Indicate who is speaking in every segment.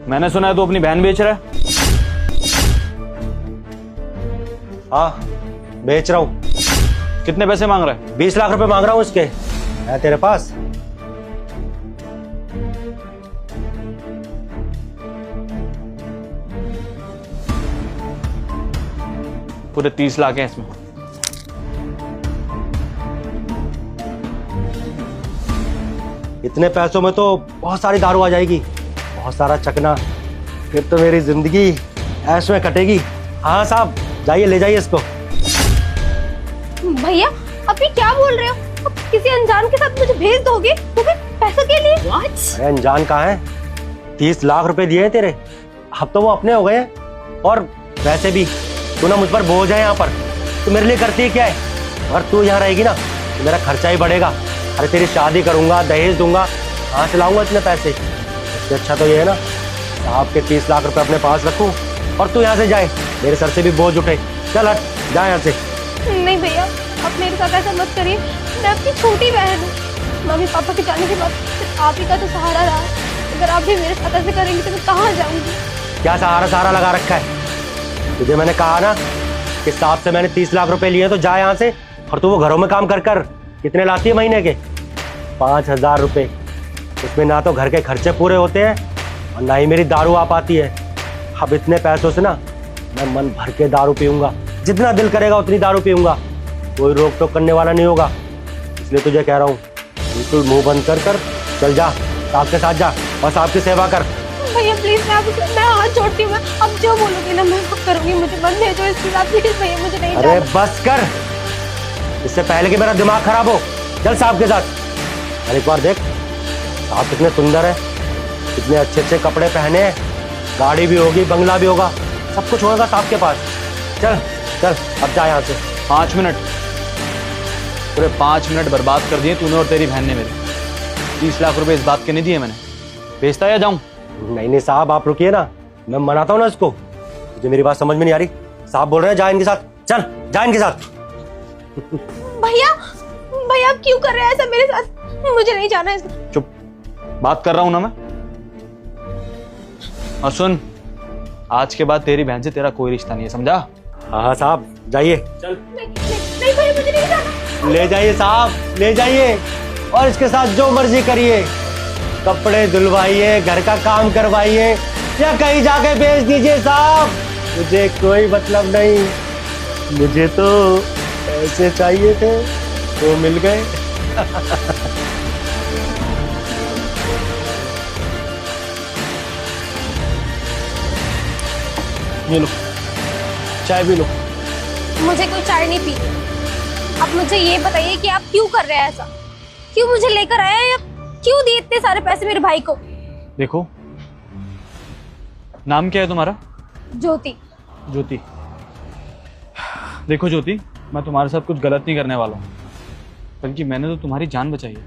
Speaker 1: मैंने सुना है तू अपनी बहन बेच रहा है।
Speaker 2: हाँ, बेच रहा हूँ।
Speaker 1: कितने पैसे मांग रहा है?
Speaker 2: 20 लाख रुपए मांग रहा हूँ उसके। है तेरे पास?
Speaker 1: पूरे 30 लाख हैं इसमें।
Speaker 2: इतने पैसों में तो बहुत सारी दारू आ जाएगी, बहुत सारा चकना, फिर तो मेरी जिंदगी ऐश में कटेगी। हाँ साहब, जाइए ले जाइए इसको।
Speaker 3: भैया आप ये क्या बोल रहे हो? आप किसी अनजान के साथ मुझे भेज दोगे? वो भी पैसे के लिए?
Speaker 2: अरे अनजान कहाँ है? 30 लाख रुपए दिए हैं तेरे, अब तो वो अपने हो गए हैं। और वैसे भी तू ना मुझ पर बोझ है यहाँ पर। तू मेरे लिए करती है क्या है? अगर तू यहाँ रहेगी ना तो मेरा खर्चा ही बढ़ेगा। अरे तेरी शादी करूंगा, दहेज दूंगा, कहाँ से लाऊंगा इतने पैसे? इससे अच्छा तो ये है ना साहब के 30 लाख रुपए अपने पास रखूं और तू यहाँ से जाए, मेरे सर से भी बोझ उठे। चल हट, जा यहाँ से।
Speaker 3: नहीं भैया, आप मेरे साथ ऐसा मत करिए। मैं आपकी छोटी बहन हूँ। मम्मी पापा के जाने के बाद सिर्फ आप ही का तो सहारा रहा। अगर आप भी मेरे साथ ऐसे करेंगे तो मैं कहाँ जाऊंगी?
Speaker 2: क्या सहारा लगा रखा है? तुझे मैंने कहा ना कि साहब से मैंने 30 लाख रुपए लिए, तो जा यहाँ से। और तू वो घरों में काम कर कर कितने लाती है महीने के? 5,000 रुपए। उसमें ना तो घर के खर्चे पूरे होते हैं और ना ही मेरी दारू आ पाती है। अब इतने पैसों से ना मैं मन भर के दारू पीऊंगा, जितना दिल करेगा उतनी दारू पीऊंगा। कोई रोक टोक करने वाला नहीं होगा। इसलिए तुझे कह रहा हूँ बिल्कुल मुंह बंद कर कर चल जा, साहब के साथ जा और साहब की सेवा कर।
Speaker 3: भैया प्लीज, मैं हाथ जोड़ती हूँ। अब जो बोलोगे ना मैं वो करूंगी। मुझे मत भेजो इसके साथ प्लीज भैया, मुझे नहीं
Speaker 2: अरे
Speaker 3: जाना।
Speaker 2: बस कर, इससे पहले कि मेरा दिमाग खराब हो। चल साहब के साथ। और एक बार देख साहब कितने सुंदर है, कितने अच्छे अच्छे कपड़े पहने हैं, गाड़ी भी होगी, बंगला भी होगा, सब कुछ होगा साहब के पास। चल चल अब जा यहाँ से।
Speaker 1: 5 मिनट, पूरे 5 मिनट बर्बाद कर दिए तूने और तेरी बहन ने मेरे। 30 लाख रुपए इस बात के नहीं दिए मैंने। भेजता या जाऊं?
Speaker 2: नहीं साहब, आप रुकिए ना, मैं मनाता हूँ ना इसको। तुझे मेरी बात समझ में नहीं आ रही? साहब बोल रहे हैं जा इनके साथ, चल जा इनके साथ।
Speaker 3: भैया भैया आप क्यों कर रहे हैं ऐसा मेरे साथ? मुझे नहीं जाना है।
Speaker 1: चुप, बात कर रहा हूं ना मैं। और सुन, आज के बाद तेरी बहन से तेरा कोई रिश्ता नहीं है, समझा?
Speaker 2: हाँ साहब जाइए।
Speaker 1: चल।
Speaker 3: नहीं भैया, मुझे नहीं जाना।
Speaker 2: ले जाइए साहब, ले जाइए और इसके साथ जो मर्जी करिए। कपड़े धुलवाइए, घर का काम करवाइए या कहीं जाके बेच दीजिए साहब, मुझे कोई मतलब नहीं। मुझे तो पैसे चाहिए थे, वो मिल गए।
Speaker 1: ये लो, चाय भी लो।
Speaker 3: मुझे कोई चाय नहीं पीनी। अब मुझे ये बताइए कि आप क्यों कर रहे हैं ऐसा? क्यों मुझे लेकर आए हैं? क्यों दिए इतने सारे पैसे मेरे भाई को?
Speaker 1: देखो, नाम क्या है तुम्हारा?
Speaker 3: ज्योति।
Speaker 1: ज्योति। देखो ज्योति, मैं तुम्हारे साथ कुछ गलत नहीं करने वाला हूँ, बल्कि मैंने तो तुम्हारी जान बचाई है।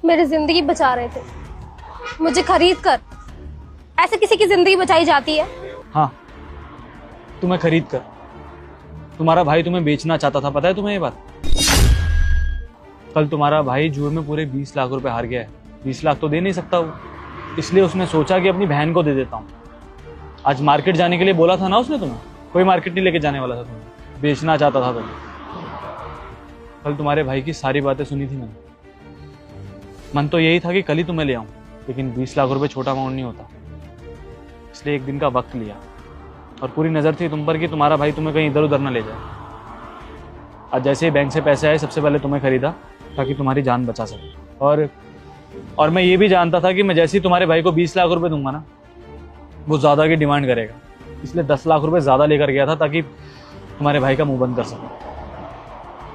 Speaker 3: मेरी जिंदगी बचा रहे थे मुझे खरीद कर। ऐसे किसी की जिंदगी बचाई जाती है?
Speaker 1: हाँ, तुम्हें खरीद कर। तुम्हारा भाई तुम्हें बेचना चाहता था, पता है तुम्हें ये बात? कल तुम्हारा भाई जुए में पूरे 20 लाख रुपए हार गया है। 20 लाख तो दे नहीं सकता वो, इसलिए उसने सोचा कि अपनी बहन को दे देता हूँ। आज मार्केट जाने के लिए बोला था ना उसने तुम्हें? कोई मार्केट नहीं लेके जाने वाला था तुम्हें, बेचना चाहता था तुम्हें। कल तुम्हारे भाई की सारी बातें सुनी थी मैंने। मन तो यही था कि कल ही तुम्हें ले आऊं, लेकिन 20 लाख रुपए छोटा अमाउंट नहीं होता, इसलिए एक दिन का वक्त लिया। और पूरी नज़र थी तुम पर कि तुम्हारा भाई तुम्हें कहीं इधर उधर ना ले जाए। आज जैसे ही बैंक से पैसे आए, सबसे पहले तुम्हें खरीदा ताकि तुम्हारी जान बचा सके। और मैं ये भी जानता था कि मैं जैसे ही तुम्हारे भाई को 20 लाख रुपए दूंगा ना, वो ज़्यादा की डिमांड करेगा, इसलिए 10 लाख रुपए ज़्यादा लेकर गया था ताकि तुम्हारे भाई का मुंह बंद कर सकूं।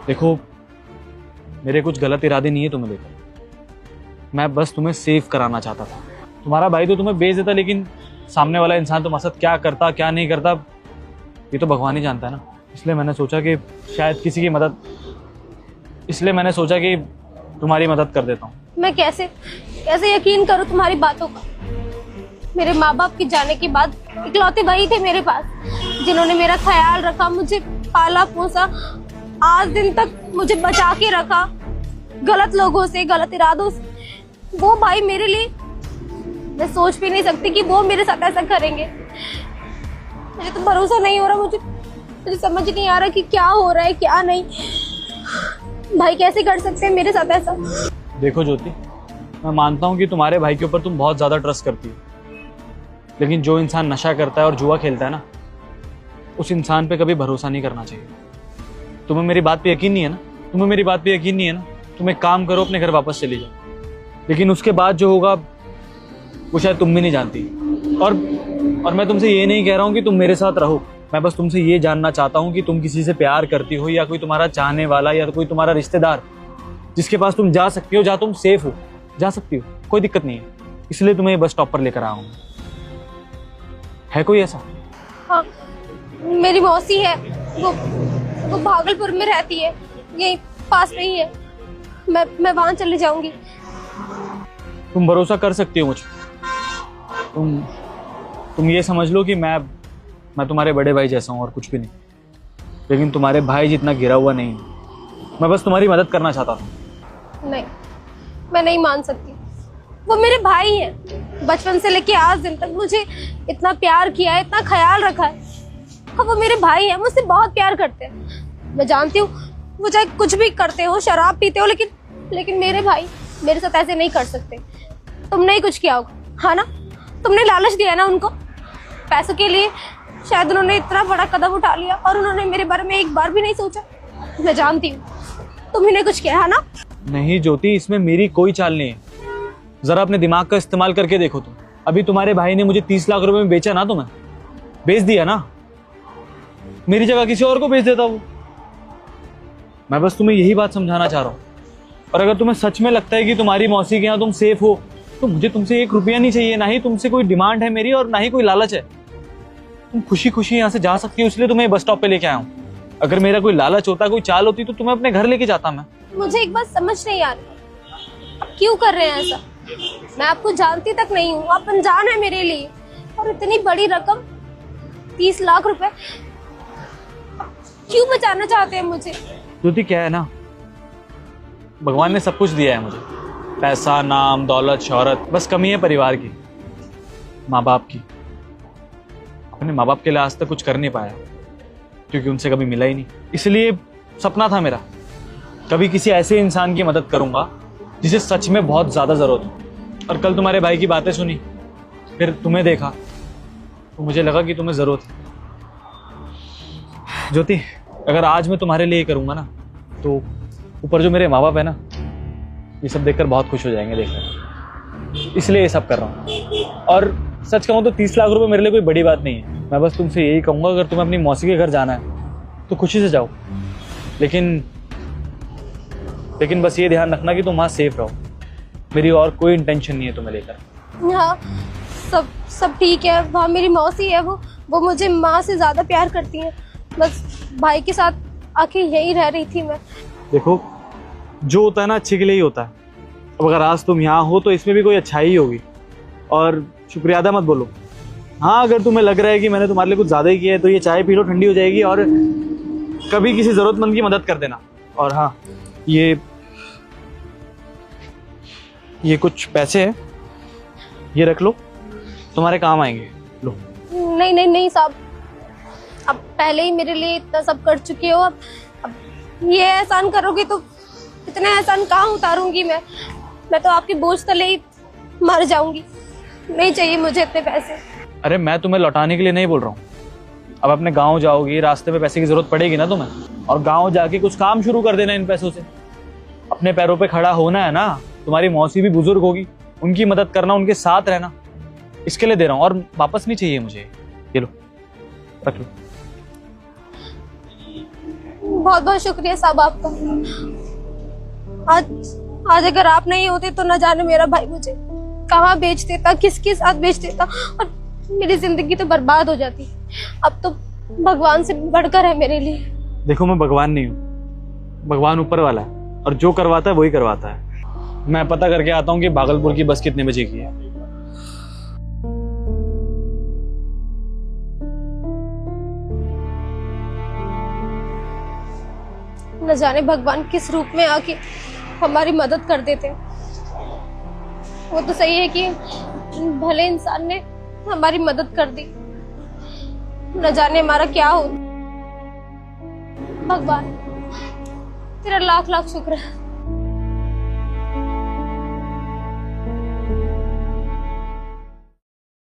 Speaker 1: देखो, मेरे कुछ गलत इरादे नहीं है तुम्हें लेकर, मैं बस तुम्हें सेव कराना चाहता था। तुम्हारा भाई तो तुम्हें बेच देता, लेकिन सामने वाला इंसान तुम्हारे साथ क्या करता क्या नहीं करता ये तो भगवान ही जानता है ना। इसलिए मैंने सोचा कि शायद किसी की मदद, इसलिए मैंने सोचा कि तुम्हारी मदद कर देता हूँ।
Speaker 3: मैं कैसे यकीन करूँ तुम्हारी बातों का? मेरे माँ बाप के जाने के बाद इकलौते भाई थे मेरे पास, जिन्होंने मेरा ख्याल रखा, मुझे पाला पोसा, आज दिन तक मुझे बचा के रखा गलत लोगों से, गलत इरादों से। वो भाई मेरे लिए मैं सोच भी नहीं सकती कि वो मेरे साथ ऐसा करेंगे। मुझे तो भरोसा नहीं हो रहा, मुझे समझ नहीं आ रहा कि क्या हो रहा है क्या नहीं। भाई कैसे कर सकते हैं मेरे साथ ऐसा?
Speaker 1: देखो ज्योति, मैं मानता हूँ कि तुम्हारे भाई के ऊपर तुम बहुत ज़्यादा ट्रस्ट करती हो, लेकिन जो इंसान नशा करता है और जुआ खेलता है ना, उस इंसान पे कभी भरोसा नहीं करना चाहिए। तुम्हें मेरी बात पे यकीन नहीं है ना? तुम्हें मेरी बात पे यकीन नहीं है ना? तुम एक काम करो, अपने घर वापस चली जाओ, लेकिन उसके बाद जो होगा वो शायद तुम भी नहीं जानती। और मैं तुमसे ये नहीं कह रहा हूँ कि तुम मेरे साथ रहो, मैं बस तुमसे ये जानना चाहता हूँ कि तुम किसी से प्यार करती हो या कोई तुम्हारा चाहने वाला या कोई तुम्हारा रिश्तेदार जिसके पास तुम जा सकती हो, जहाँ तुम सेफ हो, जा सकती हो, कोई दिक्कत नहीं है। इसलिए तुम्हें बस स्टॉप पर लेकर आया हूँ। है कोई ऐसा?
Speaker 3: हाँ, मेरी मौसी है, वो भागलपुर में रहती है, यही पास में ही है। मैं वहां चली जाऊंगी।
Speaker 1: तुम भरोसा कर सकती हो मुझ पे। तुम ये समझ लो कि मैं तुम्हारे बड़े भाई जैसा हूँ और कुछ भी नहीं, लेकिन तुम्हारे भाई जितना गिरा हुआ नहीं हूँ। मैं बस तुम्हारी मदद करना चाहता था।
Speaker 3: नहीं, मैं नहीं मान सकती। वो मेरे भाई हैं, बचपन से लेके आज दिन तक मुझे इतना प्यार किया है, इतना ख्याल रखा है। हाँ, वो मेरे भाई हैं, मुझसे बहुत प्यार करते हैं। मैं जानती हूँ वो चाहे कुछ भी करते हो, शराब पीते हो, लेकिन मेरे भाई मेरे साथ ऐसे नहीं कर सकते। तुमने ही कुछ किया होगा, हाँ ना? तुमने लालच दिया ना उनको पैसों के लिए। शायद उन्होंने इतना बड़ा कदम उठा लिया और उन्होंने मेरे बारे में एक बार भी नहीं सोचा। मैं जानती हूँ तुम ही ने कुछ किया है ना?
Speaker 1: नहीं ज्योति, इसमें मेरी कोई चाल नहीं है। जरा अपने दिमाग का इस्तेमाल करके देखो तुम। अभी तुम्हारे भाई ने मुझे 30 लाख रुपए में बेचा ना, तुम्हें बेच दिया ना। मेरी जगह किसी और को बेच देता वो। मैं बस तुम्हें यही बात समझाना चाह रहा हूँ। और अगर तुम्हें सच में लगता है कि तुम्हारी मौसी के यहाँ तुम सेफ हो, तो मुझे तुमसे 1 रुपया नहीं चाहिए, ना ही तुमसे कोई डिमांड है मेरी और ना ही कोई लालच है। तुम खुशी खुशी यहाँ से जा सकती हो, इसलिए तुम्हें बस स्टॉप पे लेके आया हूँ। अगर मेरा कोई लालच होता, कोई चाल होती, तो तुम्हें अपने घर लेके जाता मैं।
Speaker 3: मुझे एक बात समझ नहीं आ रही, आप क्यों कर रहे हैं ऐसा? मैं आपको जानती तक नहीं हूँ, आप अनजान है मेरे लिए। और इतनी बड़ी रकम 30 लाख रुपए क्यों बचाना चाहते हैं मुझे?
Speaker 1: ज्योति क्या है ना, भगवान ने सब कुछ दिया है मुझे, पैसा, नाम, दौलत, शोहरत। बस कमी है परिवार की, माँ बाप की। अपने माँ बाप के लिए आज तक कुछ कर नहीं पाया क्योंकि उनसे कभी मिला ही नहीं। इसलिए सपना था मेरा, कभी किसी ऐसे इंसान की मदद करूंगा जिसे सच में बहुत ज्यादा जरूरत हो। और कल तुम्हारे भाई की बातें सुनी, फिर तुम्हें देखा, तो मुझे लगा कि तुम्हें जरूरत है। ज्योति, अगर आज मैं तुम्हारे लिए करूंगा ना, तो ऊपर जो मेरे माँ बाप है ना, ये सब देखकर बहुत खुश हो जाएंगे देखकर। इसलिए ये सब कर रहा हूँ। और सच कहूँ तो 30 लाख रुपए मेरे लिए कोई बड़ी बात नहीं है। मैं बस तुमसे यही कहूँगा, अगर तुम्हें अपनी मौसी के घर जाना है तो खुशी से जाओ, लेकिन बस ये ध्यान रखना कि तुम वहाँ सेफ रहो। मेरी और कोई इंटेंशन नहीं है तुम्हें लेकर।
Speaker 3: हाँ, सब ठीक है। वहाँ मेरी मौसी है, वो मुझे माँ से ज्यादा प्यार करती है। बस भाई के साथ आके यही रह रही थी मैं।
Speaker 1: देखो, जो होता है ना अच्छे के लिए ही होता है। अब अगर आज तुम यहाँ हो तो इसमें भी कोई अच्छाई ही होगी। और शुक्रिया अदा मत बोलो। हाँ, अगर तुम्हें लग रहा है कि मैंने तुम्हारे लिए कुछ ज़्यादा ही किया है तो ये चाय पी लो, ठंडी हो जाएगी। और कभी किसी ज़रूरतमंद की मदद कर देना। और हाँ, ये कुछ पैसे हैं, ये रख लो, तुम्हारे काम आएंगे। लो।
Speaker 3: नहीं साहब, अब पहले ही मेरे लिए इतना सब कर चुके हो, अब ये एहसान करोगे तो इतने एहसान कहाँ उतारूंगी मैं तो आपके बोझ तले ही मर जाऊंगी। नहीं चाहिए मुझे इतने पैसे।
Speaker 1: अरे मैं तुम्हें लौटाने के लिए नहीं बोल रहा हूँ। अब अपने गांव जाओगी, रास्ते में पैसे की जरूरत पड़ेगी ना तुम्हें, और गांव जाके कुछ काम शुरू कर देना इन पैसों से। अपने पैरों पे खड़ा होना है ना। तुम्हारी मौसी भी बुजुर्ग होगी, उनकी मदद करना, उनके साथ रहना, इसके लिए दे रहा हूँ। और वापस नहीं चाहिए मुझे। ये लो, रख लो।
Speaker 3: बहुत बहुत शुक्रिया साहब आपका। आज अगर आप नहीं होते तो न जाने मेरा भाई मुझे कहाँ बेच देता, किसके साथ बेच देता, और मेरी जिंदगी तो बर्बाद हो जाती। अब तो भगवान से बढ़कर है मेरे लिए।
Speaker 1: देखो, मैं भगवान नहीं हूँ, भगवान ऊपर वाला है, और जो करवाता है वही करवाता है। मैं पता करके आता हूँ कि भागलपुर की बस कितने बजे की है।
Speaker 3: न जाने भगवान किस रूप में आके हमारी मदद कर देते हैं। वो तो सही है कि भले इंसान ने हमारी मदद कर दी। न जाने हमारा क्या हो। भगवान तेरा लाख लाख शुक्र है